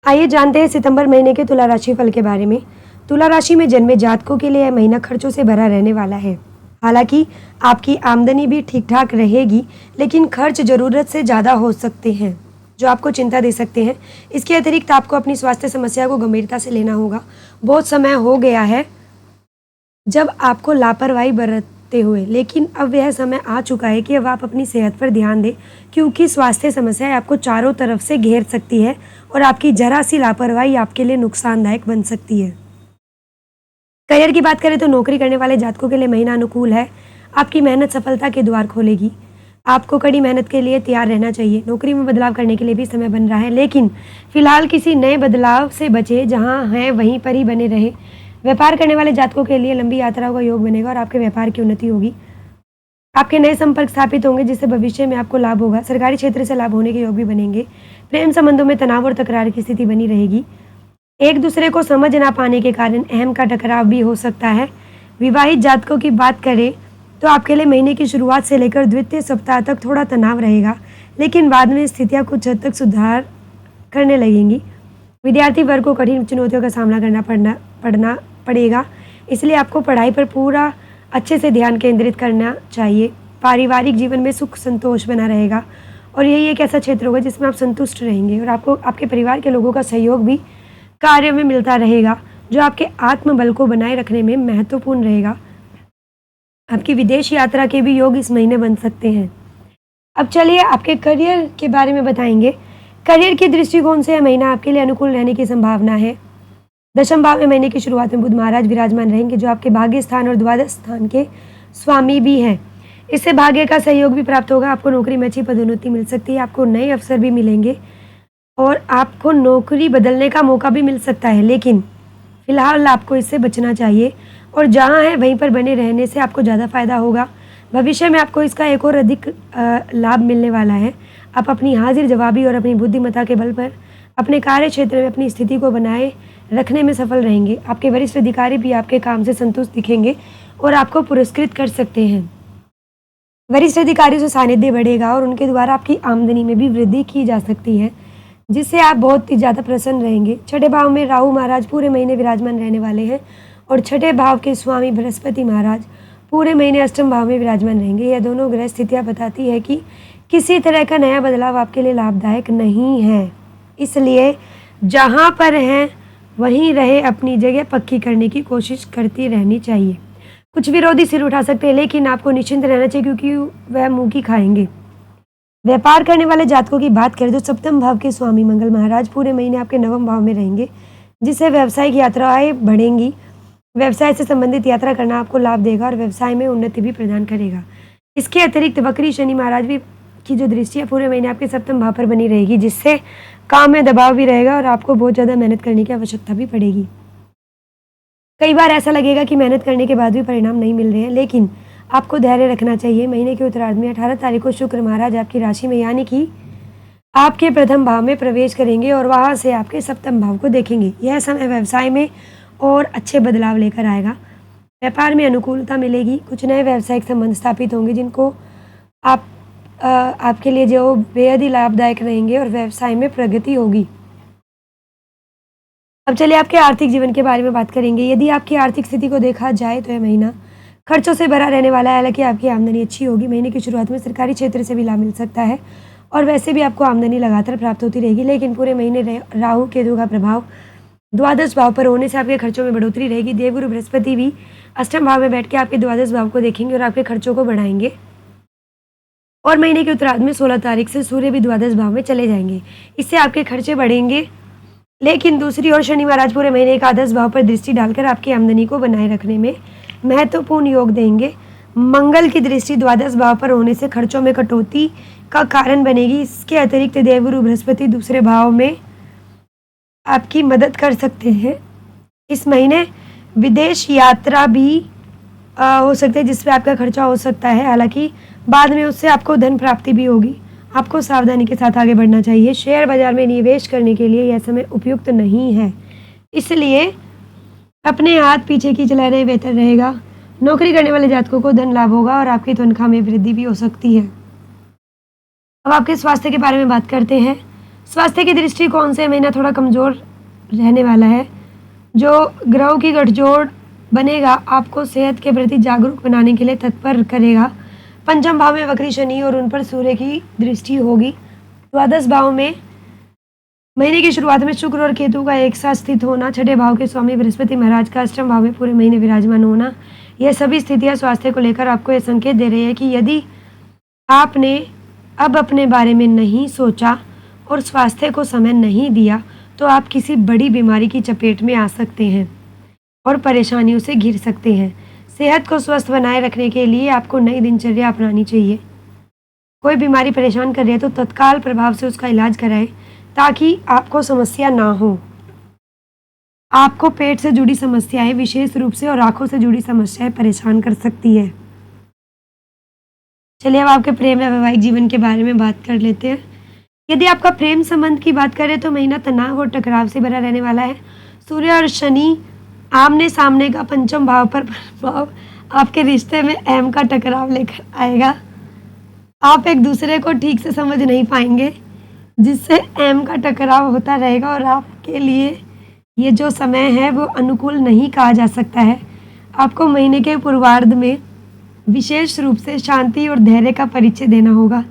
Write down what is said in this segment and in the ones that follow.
आइए जानते हैं सितंबर महीने के तुला राशि फल के बारे में। तुला राशि में जन्मे जातकों के लिए यह महीना खर्चों से भरा रहने वाला है। हालांकि आपकी आमदनी भी ठीक ठाक रहेगी, लेकिन खर्च जरूरत से ज़्यादा हो सकते हैं, जो आपको चिंता दे सकते हैं। इसके अतिरिक्त आपको अपनी स्वास्थ्य समस्या को गंभीरता से लेना होगा। बहुत समय हो गया है जब आपको लापरवाही बरतते हुए, लेकिन अब यह समय आ चुका है कि अब आप अपनी सेहत पर ध्यान दें, क्योंकि स्वास्थ्य समस्याएं आपको चारों तरफ से घेर सकती है और आपकी जरा सी लापरवाही आपके लिए नुकसानदायक बन सकती है। करियर की बात करें तो नौकरी करने वाले जातकों के लिए महीना अनुकूल है। आपकी मेहनत सफलता के द्वार खोलेगी। आपको कड़ी मेहनत के लिए तैयार रहना चाहिए। नौकरी में बदलाव करने के लिए भी समय बन रहा है, लेकिन फिलहाल किसी नए बदलाव से बचे, जहां हैं वहीं पर ही बने रहे। व्यापार करने वाले जातकों के लिए लंबी यात्राओं का योग बनेगा और आपके व्यापार की उन्नति होगी। आपके नए संपर्क स्थापित होंगे, जिससे भविष्य में आपको लाभ होगा। सरकारी क्षेत्र से लाभ होने के योग भी बनेंगे। प्रेम संबंधों में तनाव और तकरार की स्थिति बनी रहेगी। एक दूसरे को समझ ना पाने के कारण अहम का टकराव भी हो सकता है। विवाहित जातकों की बात करें तो आपके लिए महीने की शुरुआत से लेकर द्वितीय सप्ताह तक थोड़ा तनाव रहेगा, लेकिन बाद में स्थितियां कुछ हद तक सुधार करने लगेंगी। विद्यार्थी वर्ग को कठिन चुनौतियों का सामना पड़ना पड़ेगा, इसलिए आपको पढ़ाई पर पूरा अच्छे से ध्यान केंद्रित करना चाहिए। पारिवारिक जीवन में सुख संतोष बना रहेगा और यही एक ऐसा क्षेत्र होगा जिसमें आप संतुष्ट रहेंगे और आपको आपके परिवार के लोगों का सहयोग भी कार्य में मिलता रहेगा, जो आपके आत्मबल को बनाए रखने में महत्वपूर्ण रहेगा। आपकी विदेश यात्रा के भी योग इस महीने बन सकते हैं। अब चलिए आपके करियर के बारे में बताएंगे। करियर की दृष्टिकोण से यह महीना आपके लिए अनुकूल रहने की संभावना है। दशम भाव में महीने की शुरुआत में बुध महाराज विराजमान रहेंगे, जो आपके भाग्य स्थान और द्वादश स्थान के स्वामी भी हैं। इससे भाग्य का सहयोग भी प्राप्त होगा। आपको नौकरी में अच्छी पदोन्नति मिल सकती है। आपको नए अवसर भी मिलेंगे और आपको नौकरी बदलने का मौका भी मिल सकता है, लेकिन फिलहाल आपको इससे बचना चाहिए और जहां है वहीं पर बने रहने से आपको ज़्यादा फायदा होगा। भविष्य में आपको इसका एक और अधिक लाभ मिलने वाला है। आप अपनी हाजिर जवाबी और अपनी बुद्धिमत्ता के बल पर अपने कार्य क्षेत्र में अपनी स्थिति को बनाए रखने में सफल रहेंगे। आपके वरिष्ठ अधिकारी भी आपके काम से संतुष्ट दिखेंगे और आपको पुरस्कृत कर सकते हैं। वरिष्ठ अधिकारियों से सानिध्य बढ़ेगा और उनके द्वारा आपकी आमदनी में भी वृद्धि की जा सकती है, जिससे आप बहुत ही ज़्यादा प्रसन्न रहेंगे। छठे भाव में राहु महाराज पूरे महीने विराजमान रहने वाले हैं और छठे भाव के स्वामी बृहस्पति महाराज पूरे महीने अष्टम भाव में विराजमान रहेंगे। यह दोनों ग्रह स्थितियाँ बताती है कि किसी तरह का नया बदलाव आपके लिए लाभदायक नहीं है, इसलिए जहाँ पर हैं वहीं रहे, अपनी जगह पक्की करने की कोशिश करती रहनी चाहिए। कुछ विरोधी सिर उठा सकते हैं, लेकिन आपको निश्चिंत रहना चाहिए, क्योंकि वह मुँह की खाएंगे। व्यापार करने वाले जातकों की बात करें तो सप्तम भाव के स्वामी मंगल महाराज पूरे महीने आपके नवम भाव में रहेंगे, जिससे व्यावसायिक यात्राएं बढ़ेंगी। व्यवसाय से संबंधित यात्रा करना आपको लाभ देगा और व्यवसाय में उन्नति भी प्रदान करेगा। इसके अतिरिक्त वक्री शनि महाराज भी की जो दृष्टि है पूरे महीने आपके सप्तम भाव पर बनी रहेगी, जिससे काम में दबाव भी रहेगा और आपको बहुत ज़्यादा मेहनत करने की आवश्यकता भी पड़ेगी। कई बार ऐसा लगेगा कि मेहनत करने के बाद भी परिणाम नहीं मिल रहे हैं, लेकिन आपको धैर्य रखना चाहिए। महीने के उत्तरार्ध में 18 तारीख को शुक्र महाराज आपकी राशि में यानी कि आपके प्रथम भाव में प्रवेश करेंगे और वहां से आपके सप्तम भाव को देखेंगे। यह समय व्यवसाय में और अच्छे बदलाव लेकर आएगा। व्यापार में अनुकूलता मिलेगी। कुछ नए व्यावसायिक संबंध स्थापित होंगे, जिनको आपके लिए जो बेहद ही लाभदायक रहेंगे और व्यवसाय में प्रगति होगी। अब चलिए आपके आर्थिक जीवन के बारे में बात करेंगे। यदि आपकी आर्थिक स्थिति को देखा जाए तो यह महीना खर्चों से भरा रहने वाला है। हालांकि आपकी आमदनी अच्छी होगी। महीने की शुरुआत में सरकारी क्षेत्र से भी लाभ मिल सकता है और वैसे भी आपको आमदनी लगातार प्राप्त होती रहेगी, लेकिन पूरे महीने राहु केतु का प्रभाव द्वादश भाव पर होने से आपके खर्चों में बढ़ोतरी रहेगी। देवगुरु बृहस्पति भी अष्टम भाव में बैठ के आपके द्वादश भाव को देखेंगे और आपके खर्चों को बढ़ाएंगे। और महीने के उत्तरार्ध में 16 तारीख से सूर्य भी द्वादश भाव में चले जाएंगे। इससे आपके खर्चे बढ़ेंगे, लेकिन दूसरी ओर शनि महाराज पूरे महीने एकादश भाव पर दृष्टि डालकर आपकी आमदनी को बनाए रखने में महत्वपूर्ण योग देंगे। मंगल की दृष्टि द्वादश भाव पर होने से खर्चों में कटौती का कारण बनेगी। इसके अतिरिक्त देवगुरु बृहस्पति दूसरे भाव में आपकी मदद कर सकते हैं। इस महीने विदेश यात्रा भी हो सकती है, जिसपे आपका खर्चा हो सकता है। हालांकि बाद में उससे आपको धन प्राप्ति भी होगी। आपको सावधानी के साथ आगे बढ़ना चाहिए। शेयर बाजार में निवेश करने के लिए यह समय उपयुक्त नहीं है, इसलिए अपने हाथ पीछे की चलाना ही बेहतर रहेगा। नौकरी करने वाले जातकों को धन लाभ होगा और आपकी तनख्वाह में वृद्धि भी हो सकती है। अब आपके स्वास्थ्य के बारे में बात करते हैं। स्वास्थ्य की दृष्टिकोण से महीना थोड़ा कमज़ोर रहने वाला है। जो ग्रहों की गठजोड़ बनेगा आपको सेहत के प्रति जागरूक बनाने के लिए तत्पर करेगा। पंचम भाव में वक्री शनि और उन पर सूर्य की दृष्टि होगी। द्वादश भाव में महीने की शुरुआत में शुक्र और केतु का एक साथ स्थित होना, छठे भाव के स्वामी बृहस्पति महाराज का अष्टम भाव में पूरे महीने विराजमान होना, यह सभी स्थितियां स्वास्थ्य को लेकर आपको यह संकेत दे रही है कि यदि आपने अब अपने बारे में नहीं सोचा और स्वास्थ्य को समय नहीं दिया तो आप किसी बड़ी बीमारी की चपेट में आ सकते हैं और परेशानियों से घिर सकते हैं। सेहत को स्वस्थ बनाए रखने के लिए आपको नई दिनचर्या अपनानी चाहिए। कोई बीमारी परेशान कर रही है तो तत्काल प्रभाव से उसका इलाज कराएं ताकि आपको समस्या ना हो। आपको पेट से जुड़ी समस्याएं विशेष रूप से और आंखों से जुड़ी समस्याएं परेशान कर सकती है। चलिए अब आपके प्रेम या वैवाहिक जीवन के बारे में बात कर लेते हैं। यदि आपका प्रेम संबंध की बात करें तो महीना तनाव और टकराव से भरा रहने वाला है। सूर्य और शनि आमने सामने का पंचम भाव पर प्रभाव आपके रिश्ते में अहम का टकराव लेकर आएगा। आप एक दूसरे को ठीक से समझ नहीं पाएंगे जिससे अहम का टकराव होता रहेगा और आपके लिए ये जो समय है वो अनुकूल नहीं कहा जा सकता है। आपको महीने के पूर्वार्ध में विशेष रूप से शांति और धैर्य का परिचय देना होगा।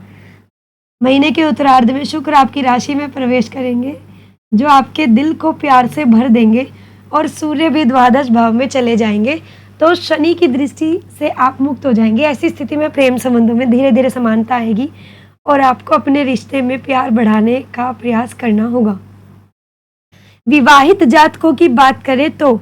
महीने के उत्तरार्ध में शुक्र आपकी राशि में प्रवेश करेंगे जो आपके दिल को प्यार से भर देंगे और सूर्य भी द्वादश भाव में चले जाएंगे तो शनि की दृष्टि से आप मुक्त हो जाएंगे। ऐसी स्थिति में प्रेम संबंधों में धीरे धीरे समानता आएगी और आपको अपने रिश्ते में प्यार बढ़ाने का प्रयास करना होगा। विवाहित जातकों की बात करें तो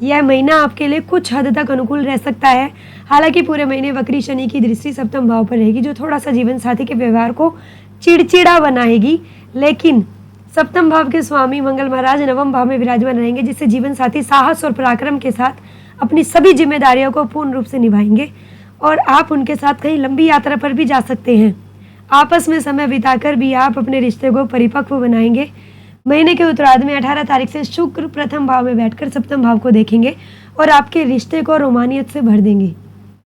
यह महीना आपके लिए कुछ हद तक अनुकूल रह सकता है। हालांकि पूरे महीने वक्री शनि की दृष्टि सप्तम भाव पर रहेगी जो थोड़ा सा जीवन साथी के व्यवहार को चिड़चिड़ा बनाएगी, लेकिन सप्तम भाव के स्वामी मंगल महाराज नवम भाव में विराजमान रहेंगे जिससे जीवन साथी साहस और पराक्रम के साथ अपनी सभी जिम्मेदारियों को पूर्ण रूप से निभाएंगे और आप उनके साथ कहीं लंबी यात्रा पर भी जा सकते हैं। आपस में समय बिताकर भी आप अपने रिश्ते को परिपक्व बनाएंगे। महीने के उत्तरार्ध में 18 तारीख से शुक्र प्रथम भाव में बैठकर सप्तम भाव को देखेंगे और आपके रिश्ते को रोमानियत से भर देंगे।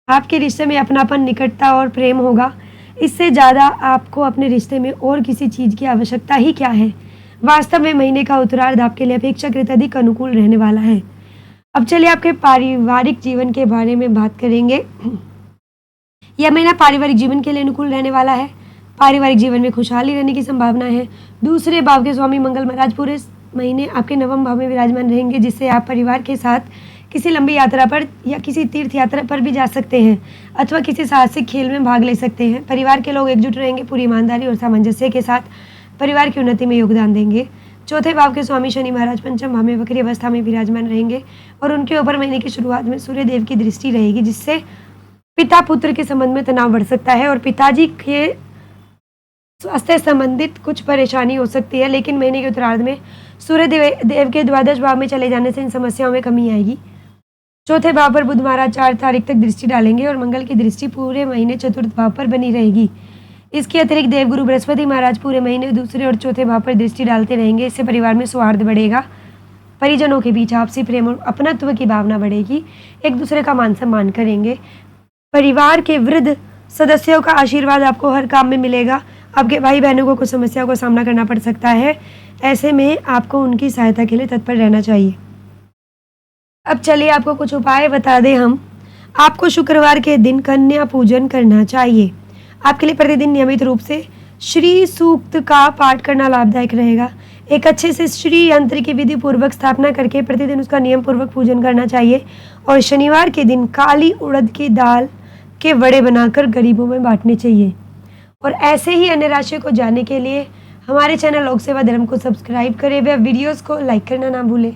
आपके रिश्ते में अपनापन, निकटता और प्रेम होगा। इससे ज़्यादा आपको अपने रिश्ते में और किसी चीज़ की आवश्यकता ही क्या है। वास्तव में महीने का उत्तरार्ध आपके लिए अपेक्षाकृत अधिक अनुकूल रहने वाला है। अब चलिए आपके पारिवारिक जीवन के बारे में बात करेंगे। यह महीना पारिवारिक जीवन के लिए अनुकूल रहने वाला है। पारिवारिक जीवन में खुशहाली रहने की संभावना है। दूसरे भाव के स्वामी मंगल महाराज पूरे महीने आपके नवम भाव में विराजमान रहेंगे जिससे आप परिवार के साथ किसी लंबी यात्रा पर या किसी तीर्थ यात्रा पर भी जा सकते हैं अथवा किसी साहसिक खेल में भाग ले सकते हैं। परिवार के लोग एकजुट रहेंगे, पूरी ईमानदारी और सामंजस्य के साथ परिवार की उन्नति में योगदान देंगे। चौथे भाव के स्वामी शनि महाराज पंचम भाव में वक्री अवस्था में विराजमान रहेंगे और उनके ऊपर महीने की शुरुआत में सूर्य देव की दृष्टि रहेगी जिससे पिता पुत्र के संबंध में तनाव बढ़ सकता है और पिताजी के स्वास्थ्य संबंधित कुछ परेशानी हो सकती है, लेकिन महीने के उत्तरार्ध में सूर्य देव के द्वादश भाव में चले जाने से इन समस्याओं में कमी आएगी। चौथे भाव पर बुध महाराज 4 तारीख तक दृष्टि डालेंगे और मंगल की दृष्टि पूरे महीने चतुर्थ भाव पर बनी रहेगी। इसके अतिरिक्त देवगुरु बृहस्पति महाराज पूरे महीने दूसरे और चौथे भाव पर दृष्टि डालते रहेंगे। इससे परिवार में सौहार्द बढ़ेगा, परिजनों के बीच आपसी प्रेम और अपनत्व की भावना बढ़ेगी, एक दूसरे का मान सम्मान करेंगे। परिवार के वृद्ध सदस्यों का आशीर्वाद आपको हर काम में मिलेगा। आपके भाई बहनों को कुछ समस्याओं का सामना करना पड़ सकता है, ऐसे में आपको उनकी सहायता के लिए तत्पर रहना चाहिए। अब चलिए आपको कुछ उपाय बता दें हम। आपको शुक्रवार के दिन कन्या पूजन करना चाहिए। आपके लिए प्रतिदिन नियमित रूप से श्री सूक्त का पाठ करना लाभदायक रहेगा। एक अच्छे से श्री यंत्र की विधि पूर्वक स्थापना करके प्रतिदिन उसका नियम पूर्वक पूजन करना चाहिए और शनिवार के दिन काली उड़द की दाल के वड़े बनाकर गरीबों में बांटने चाहिए। और ऐसे ही अन्य राशियों को जानने के लिए हमारे चैनल लोक सेवा धर्म को सब्सक्राइब करें व वीडियोस को लाइक करना ना भूलें।